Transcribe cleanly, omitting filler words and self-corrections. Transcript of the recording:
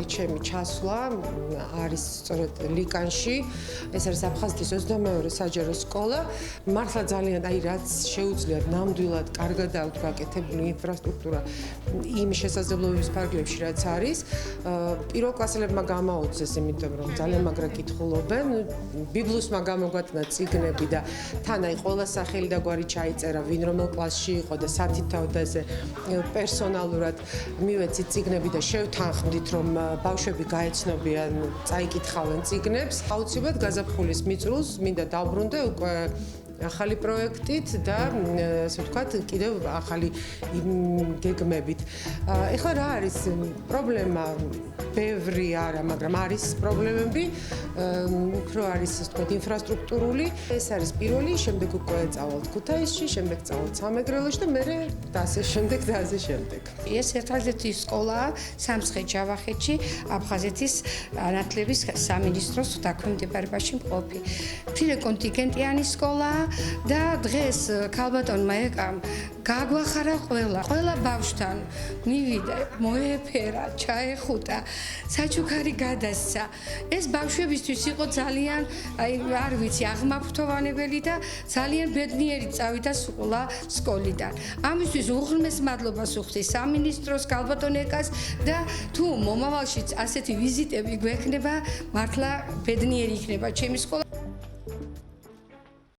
ჩემი ჩასვლა არის სწორედ ლიკანში. ეს არის აფხაზეთის 22-ე საჯარო სკოლა. მართლა ძალიან რაც შეუძლიათ ნამდვილად კარგად აქვთ გაკეთებული ინფრასტრუქტურა იმ შესაძლებლობების ფარგლებში, რაც არის. პირველკლასელებმა გამაოცეს, იმიტომ რომ ძალიან მაგრა კითხულობენ. ბიბლუსმა გამოგვატნა წიგნები და თან აი ყველა სახელი და გვარი ჩაიწერა, ვინ რომელ კლასში იყო და სათითაოდ და ესე პერსონალურად მივეცით წიგნები და შევთანხმდით, რომ ბავშვები გაეცნობიან, წაიკითხავენ წიგნებს. აუცილებლად გაზაფხულის მიწრულს მინდა დავბრუნდე უკვე ახალი პროექტით და ასე ვთქვათ, კიდევ ახალი გეგმებით. ეხლა რა არის პრობლემა? ბევრი არა, მაგრამ არის პრობლემები. უფრო არის ასე ვთქვათ, ინფრასტრუქტურული. ეს არის პირველი, შემდეგ უკვე წავალთ ქუთაისში, შემდეგ წავალთ სამეგრელოში და მერე ასე შემდეგ და ასე შემდეგ. ეს ერთადერთი სკოლაა სამცხე-ჯავახეთში, აფხაზეთის განათლების სამინისტროს დაქვემდებარებაში მყოფი. მცირე კონტინგენტიანი სკოლაა და დღეს ქალბატონმა ეკამ გაგვახარა ყველა ბავშვთან მივიდა, მოეფერა, ჩაეხუტა, საჩუქარი გადასცა. ეს ბავშვებისთვის იყო ძალიან, არ ვიცი, აღმაფრთოვანებელი და ძალიან ბედნიერი წავიდა სკოლიდან. ამისთვის უღრმეს მადლობას ვუხდის სამინისტროს, ქალბატონ ეკას და თუ მომავალში ასეთი ვიზიტები გვექნება, მართლა ბედნიერი იქნება ჩემი სკოლა.